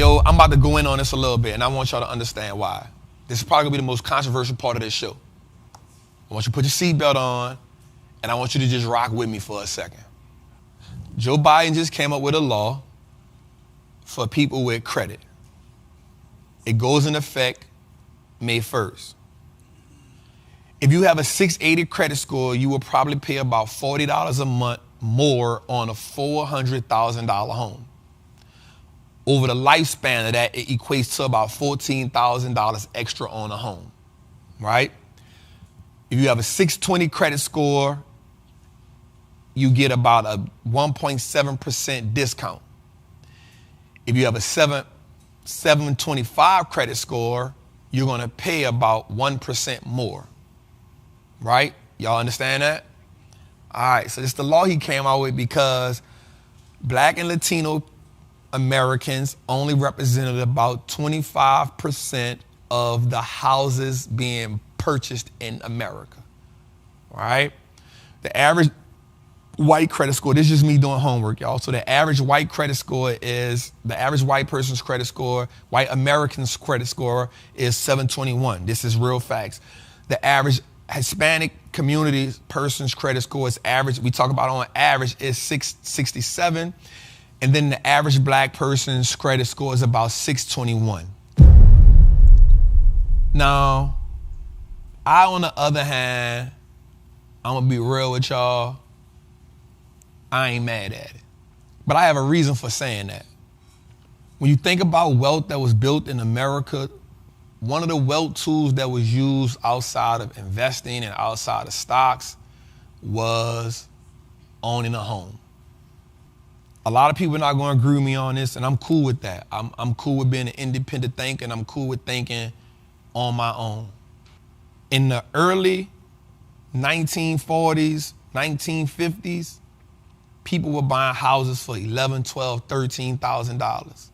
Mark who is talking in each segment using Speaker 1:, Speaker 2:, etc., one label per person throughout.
Speaker 1: So I'm about to go in on this a little bit, and I want y'all to understand why. This is probably gonna be the most controversial part of this show. I want you to put your seatbelt on, and I want you to just rock with me for a second. Joe Biden just came up with a law for people with credit. It goes in effect May 1st. If you have a 680 credit score, you will probably pay about $40 a month more on a $400,000 home. Over the lifespan of that, it equates to about $14,000 extra on a home, right? If you have a 620 credit score, you get about a 1.7% discount. If you have a 725 credit score, you're gonna pay about 1% more, right? Y'all understand that? All right, so this is the law he came out with because Black and Latino Americans only represented about 25% of the houses being purchased in America, right? The average white credit score, this is just me doing homework, y'all. So the average white credit score is, the average white person's credit score, white American's credit score is 721. This is real facts. The average Hispanic community person's credit score is average, we talk about on average, is 667. And then the average Black person's credit score is about 621. Now, I, on the other hand, I'm gonna be real with y'all, I ain't mad at it. But I have a reason for saying that. When you think about wealth that was built in America, one of the wealth tools that was used outside of investing and outside of stocks was owning a home. A lot of people are not going to agree with me on this, and I'm cool with that. I'm cool with being an independent thinker, and I'm cool with thinking on my own. In the early 1940s, 1950s, people were buying houses for $11,000, $12,000, $13,000.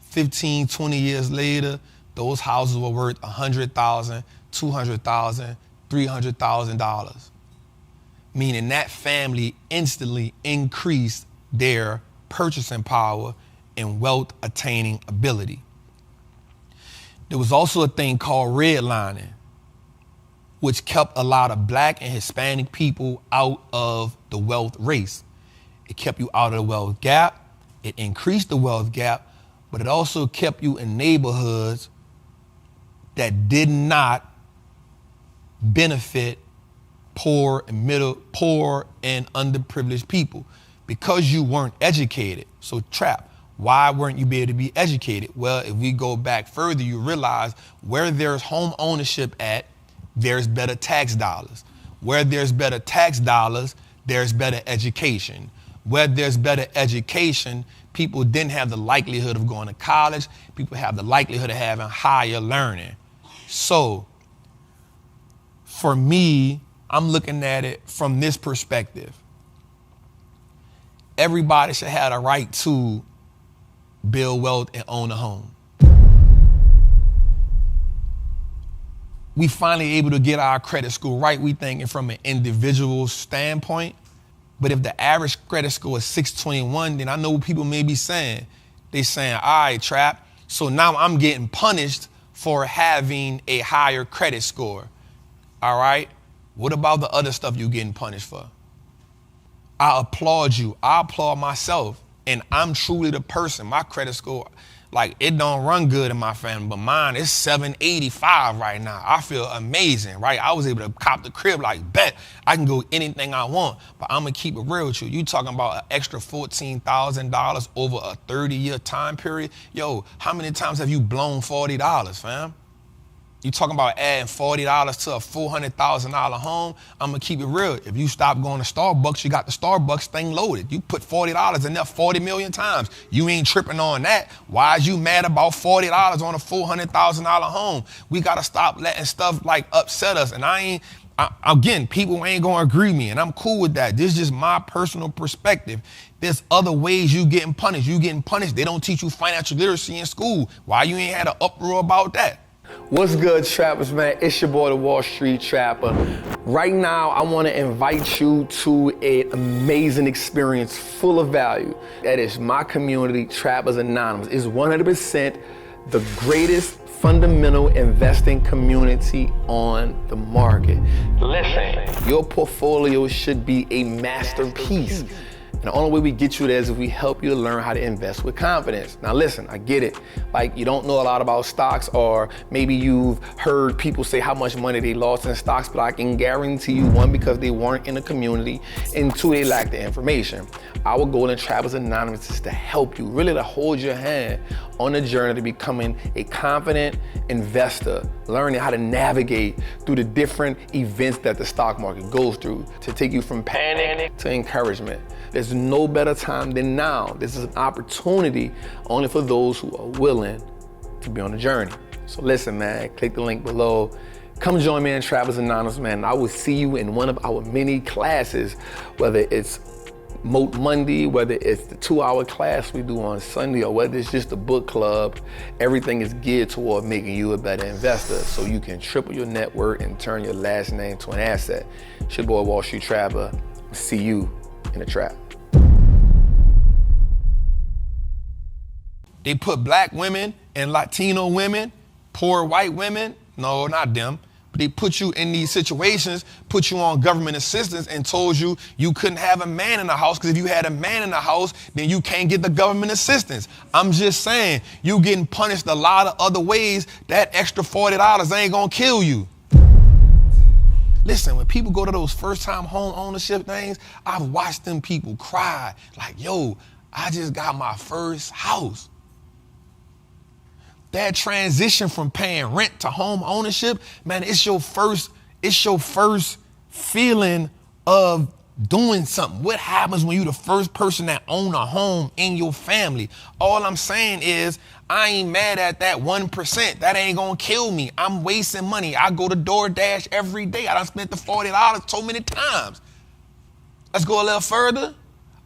Speaker 1: 15, 20 years later, those houses were worth $100,000, $200,000, $300,000. Meaning that family instantly increased their purchasing power and wealth attaining ability. There was also a thing called redlining, which kept a lot of Black and Hispanic people out of the wealth race. It kept you out of the wealth gap, it increased the wealth gap, but it also kept you in neighborhoods that did not benefit poor and underprivileged people because you weren't educated. So Trap, why weren't you able to be educated? Well, if we go back further, you realize where there's home ownership at, there's better tax dollars. Where there's better tax dollars, there's better education. Where there's better education, people didn't have the likelihood of going to college. People have the likelihood of having higher learning. So for me, I'm looking at it from this perspective. Everybody should have the right to build wealth and own a home. We finally able to get our credit score right. We thinking from an individual standpoint. But if the average credit score is 621, then I know what people may be saying. They saying, all right, Trap, so now I'm getting punished for having a higher credit score. All right? What about the other stuff you're getting punished for? I applaud you. I applaud myself. And I'm truly the person. My credit score, like, it don't run good in my family, but mine is 785 right now. I feel amazing, right? I was able to cop the crib like, bet I can go anything I want, but I'm gonna keep it real with you. You talking about an extra $14,000 over a 30-year time period? Yo, how many times have you blown $40, fam? You talking about adding $40 to a $400,000 home? I'm gonna keep it real. If you stop going to Starbucks, you got the Starbucks thing loaded. You put $40 in there 40 million times. You ain't tripping on that. Why is you mad about $40 on a $400,000 home? We gotta stop letting stuff like upset us. And again, people ain't gonna agree with me, and I'm cool with that. This is just my personal perspective. There's other ways you getting punished. You getting punished. They don't teach you financial literacy in school. Why you ain't had an uproar about that?
Speaker 2: What's good, trappers, man? It's your boy, the Wall Street Trapper.
Speaker 1: Right now, I want to invite you to an amazing experience full of value. That is my community, Trappers Anonymous. It's 100% the greatest fundamental investing community on the market. Listen, your portfolio should be a masterpiece. And the only way we get you there is if we help you to learn how to invest with confidence. Now listen, I get it. Like, you don't know a lot about stocks, or maybe you've heard people say how much money they lost in stocks, but I can guarantee you, one, because they weren't in the community, and two, they lack the information. Our goal in Trappers Anonymous is to help you, really to hold your hand on the journey to becoming a confident investor, learning how to navigate through the different events that the stock market goes through to take you from panic to encouragement. There's no better time than now. This is an opportunity only for those who are willing to be on the journey. So listen, man, click the link below. Come join me in Trappers Anonymous, man. I will see you in one of our many classes, whether it's Moat Monday, whether it's the 2-hour class we do on Sunday, or whether it's just a book club. Everything is geared toward making you a better investor so you can triple your net worth and turn your last name to an asset. It's your boy, Wall Street Trapper. See you in the trap. They put black women and Latino women, poor white women, no, not them, but they put you in these situations, put you on government assistance, and told you you couldn't have a man in the house, because if you had a man in the house, then you can't get the government assistance. I'm just saying, you getting punished a lot of other ways. That extra $40 ain't gonna kill you. Listen, when people go to those first-time home ownership things, I've watched them people cry like, yo, I just got my first house. That transition from paying rent to home ownership, man, it's your first feeling of doing something. What happens when you the first person that own a home in your family? All I'm saying is, I ain't mad at that 1%. That ain't gonna kill me. I'm wasting money. I go to DoorDash every day. I done spent the $40 so many times. Let's go a little further.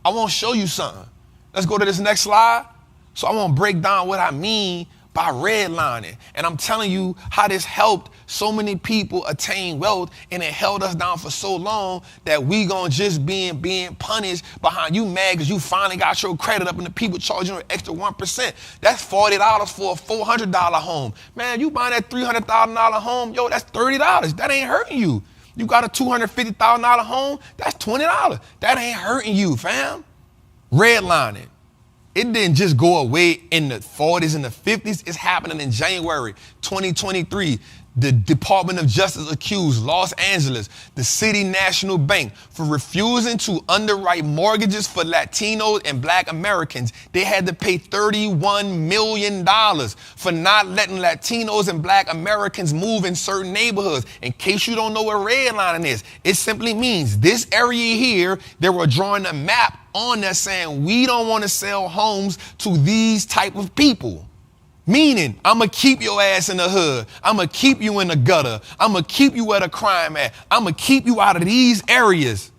Speaker 1: I wanna show you something. Let's go to this next slide. So I wanna break down what I mean by redlining. And I'm telling you how this helped so many people attain wealth, and it held us down for so long that we gonna just being punished behind you mad because you finally got your credit up and the people charging you an extra 1%. That's $40 for a $400 home. Man, you buying that $300,000 home, yo, that's $30. That ain't hurting you. You got a $250,000 home, that's $20. That ain't hurting you, fam. Redlining. It didn't just go away in the 40s and the 50s. It's happening in January 2023. The Department of Justice accused Los Angeles, the City National Bank, for refusing to underwrite mortgages for Latinos and Black Americans. They had to pay $31 million for not letting Latinos and Black Americans move in certain neighborhoods. In case you don't know what redlining is, it simply means this area here, they were drawing a map on there saying, we don't want to sell homes to these type of people. Meaning, I'm going to keep your ass in the hood. I'm going to keep you in the gutter. I'm going to keep you where the crime at. I'm going to keep you out of these areas.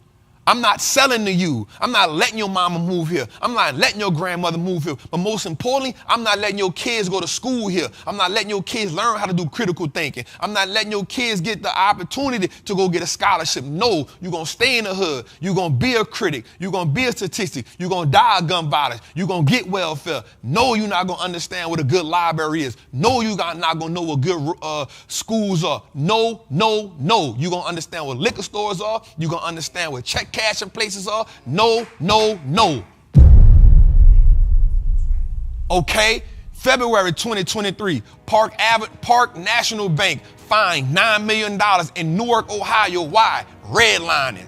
Speaker 1: I'm not selling to you. I'm not letting your mama move here. I'm not letting your grandmother move here. But most importantly, I'm not letting your kids go to school here. I'm not letting your kids learn how to do critical thinking. I'm not letting your kids get the opportunity to go get a scholarship. No, you're going to stay in the hood. You're going to be a critic. You're going to be a statistic. You're going to die of gun violence. You're going to get welfare. No, you're not going to understand what a good library is. No, you're not going to know what good schools are. No, no, no. You're going to understand what liquor stores are. You're going to understand what check cashing places are. No, no, no. Okay, February 2023, Park National Bank fined $9 million in Newark, Ohio. Why? Redlining.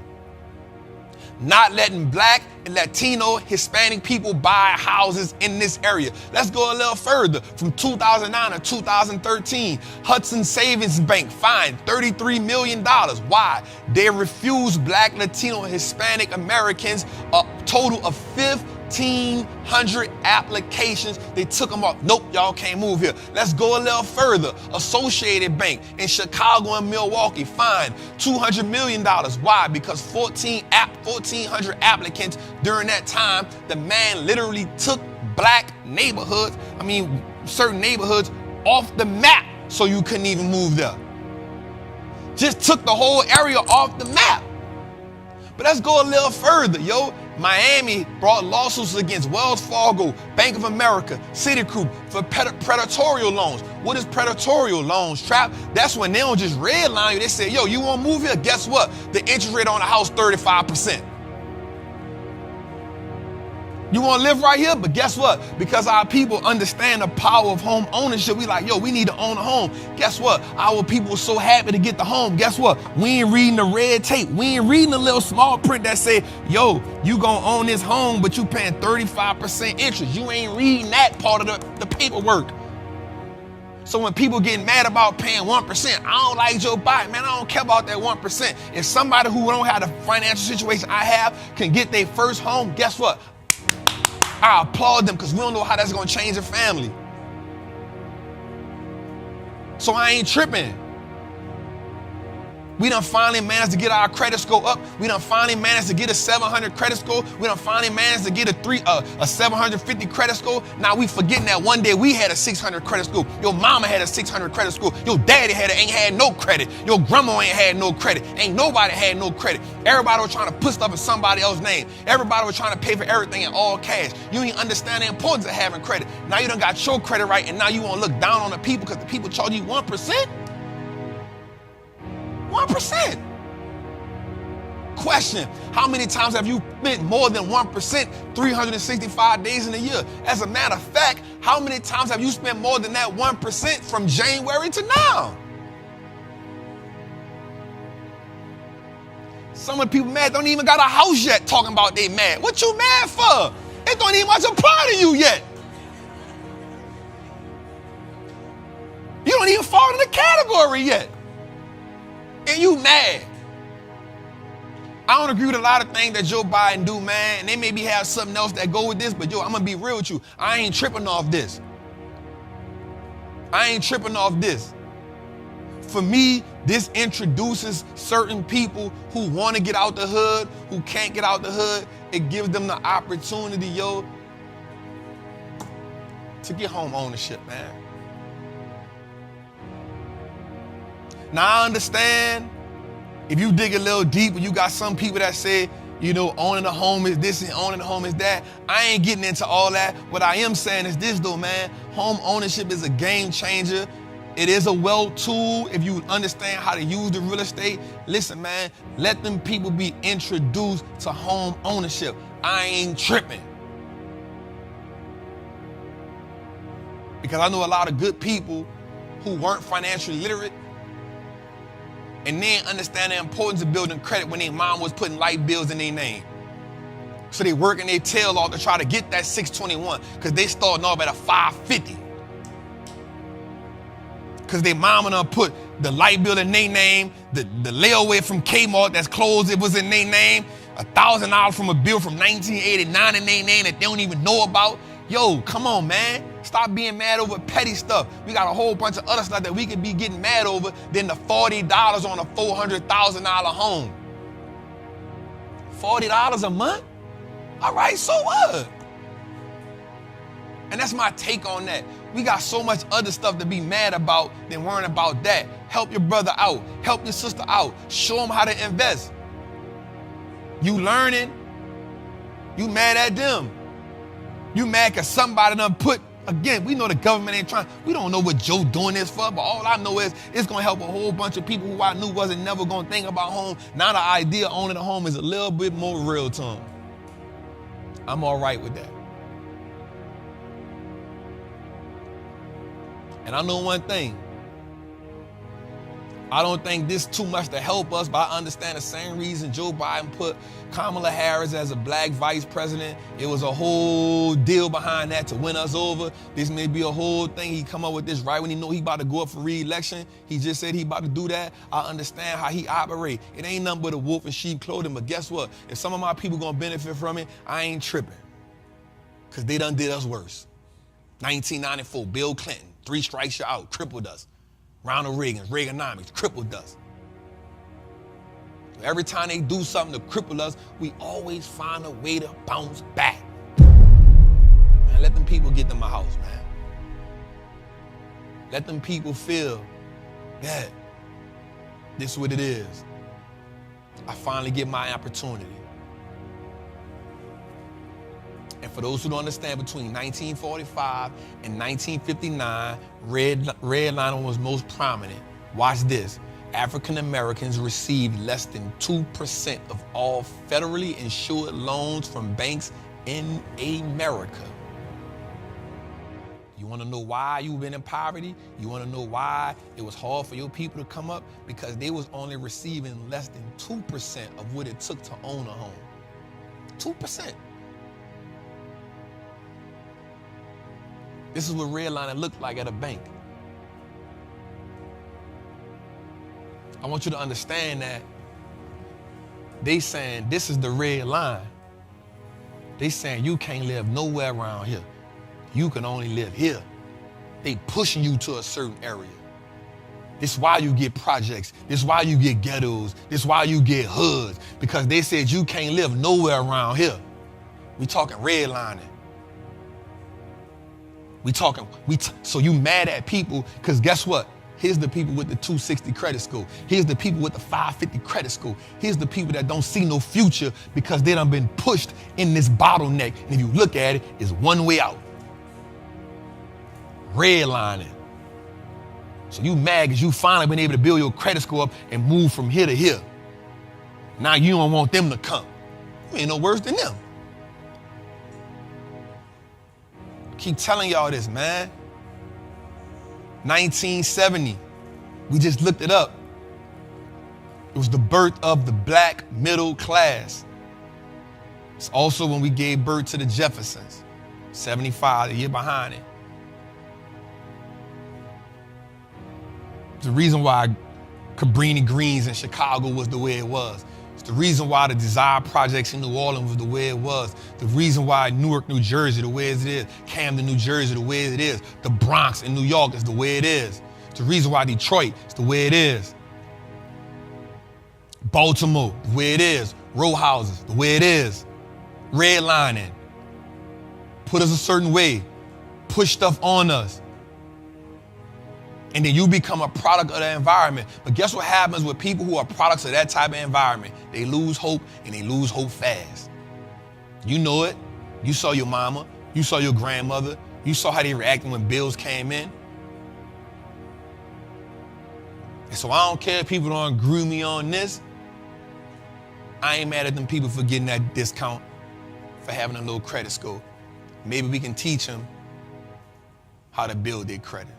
Speaker 1: Not letting Black and Latino, Hispanic people buy houses in this area. Let's go a little further. From 2009 to 2013, Hudson Savings Bank fined $33 million. Why? They refused Black, Latino, and Hispanic Americans a total of 1,500 applications. They took them off. Nope, y'all can't move here. Let's go a little further. Associated Bank in Chicago and Milwaukee fined $200 million. Why? Because 1,400 applicants during that time. The man literally took Black neighborhoods, certain neighborhoods off the map so you couldn't even move there. just took the whole area off the map. But let's go a little further, yo. Miami brought lawsuits against Wells Fargo, Bank of America, Citigroup for predatorial loans. What is predatorial loans, Trap? That's when they don't just redline you. They say, yo, you want to move here? Guess what? The interest rate on the house, 35%. You want to live right here? But guess what? Because our people understand the power of home ownership, we like, yo, we need to own a home. Guess what? Our people are so happy to get the home. Guess what? We ain't reading the red tape. We ain't reading the little small print that say, yo, you gonna own this home, but you paying 35% interest. You ain't reading that part of the paperwork. So when people get mad about paying 1%, I don't like Joe Biden, man, I don't care about that 1%. If somebody who don't have the financial situation I have can get their first home, guess what? I applaud them because we don't know how that's going to change their family. So I ain't tripping. We done finally managed to get our credit score up. We done finally managed to get a 700 credit score. We done finally managed to get a 750 credit score. Now we forgetting that one day we had a 600 credit score. Your mama had a 600 credit score. Your daddy ain't had no credit. Your grandma ain't had no credit. Ain't nobody had no credit. Everybody was trying to put stuff in somebody else's name. Everybody was trying to pay for everything in all cash. You ain't understand the importance of having credit. Now you done got your credit right, and now you want to look down on the people because the people charge you 1%? 1%. Question, how many times have you spent more than 1% 365 days in a year? As a matter of fact, how many times have you spent more than that 1% from January to now? Some of the people mad don't even got a house yet talking about they mad. What you mad for? It don't even much apply to you yet. You don't even fall in the category yet. And you mad. I don't agree with a lot of things that Joe Biden do, man. And they maybe have something else that go with this, but yo, I'm gonna be real with you. I ain't tripping off this. I ain't tripping off this. For me, this introduces certain people who want to get out the hood, who can't get out the hood. It gives them the opportunity, yo, to get home ownership, man. Now I understand if you dig a little deeper, you got some people that say, you know, owning a home is this and owning a home is that. I ain't getting into all that. What I am saying is this though, man. Home ownership is a game changer. It is a well tool if you understand how to use the real estate. Listen, man, let them people be introduced to home ownership. I ain't tripping. Because I know a lot of good people who weren't financially literate and they didn't understand the importance of building credit when their mom was putting light bills in their name. So they working their tail off to try to get that 621 because they starting off at a 550. Because their mama done put the light bill in their name, the layaway from Kmart that's closed, it was in their name, $1,000 from a bill from 1989 in their name that they don't even know about. Yo, come on, man. Stop being mad over petty stuff. We got a whole bunch of other stuff that we could be getting mad over than the $40 on a $400,000 home. $40 a month? All right, so what? And that's my take on that. We got so much other stuff to be mad about than worrying about that. Help your brother out. Help your sister out. Show them how to invest. You learning, you mad at them. You mad because somebody done put, again, we know the government ain't trying, we don't know what Joe doing this for, but all I know is it's going to help a whole bunch of people who I knew wasn't never going to think about home. Now the idea of owning a home is a little bit more real to them. I'm all right with that. And I know one thing. I don't think this too much to help us, but I understand the same reason Joe Biden put Kamala Harris as a black vice president. It was a whole deal behind that to win us over. This may be a whole thing. He come up with this right when he know he about to go up for re-election. He just said he about to do that. I understand how he operate. It ain't nothing but a wolf in sheep clothing, but guess what? If some of my people gonna benefit from it, I ain't tripping. Because they done did us worse. 1994, Bill Clinton, 3 strikes you're out, crippled us. Ronald Reagan, Reaganomics, crippled us. Every time they do something to cripple us, we always find a way to bounce back. Man, let them people get them a house, man. Let them people feel that This is what it is. I finally get my opportunity. And for those who don't understand, between 1945 and 1959, redlining was most prominent. Watch this. African Americans received less than 2% of all federally insured loans from banks in America. You want to know why you've been in poverty? You want to know why it was hard for your people to come up? Because they was only receiving less than 2% of what it took to own a home. 2%. This is what redlining looked like at a bank. I want you to understand that they saying this is the red line. They saying you can't live nowhere around here. You can only live here. They pushing you to a certain area. This is why you get projects. This is why you get ghettos. This is why you get hoods. Because they said you can't live nowhere around here. We talking redlining. So you mad at people because guess what? Here's the people with the 260 credit score. Here's the people with the 550 credit score. Here's the people that don't see no future because they done been pushed in this bottleneck. And if you look at it, it's one way out. Redlining. So you mad because you finally been able to build your credit score up and move from here to here. Now you don't want them to come. You ain't no worse than them. Keep telling y'all this, man. 1970, we just looked it up. It was the birth of the black middle class. It's also when we gave birth to the Jeffersons. 75, the year behind it. The reason why Cabrini Greens in Chicago was the way it was. It's the reason why the Desire Projects in New Orleans was the way it was. The reason why Newark, New Jersey, the way it is. Camden, New Jersey, the way it is. The Bronx in New York is the way it is. It's the reason why Detroit is the way it is. Baltimore, the way it is. Row houses, the way it is. Redlining. Put us a certain way. Push stuff on us. And then you become a product of the environment. But guess what happens with people who are products of that type of environment? They lose hope, and they lose hope fast. You know it. You saw your mama. You saw your grandmother. You saw how they reacted when bills came in. And so I don't care if people don't agree with me on this. I ain't mad at them people for getting that discount, for having a low credit score. Maybe we can teach them how to build their credit.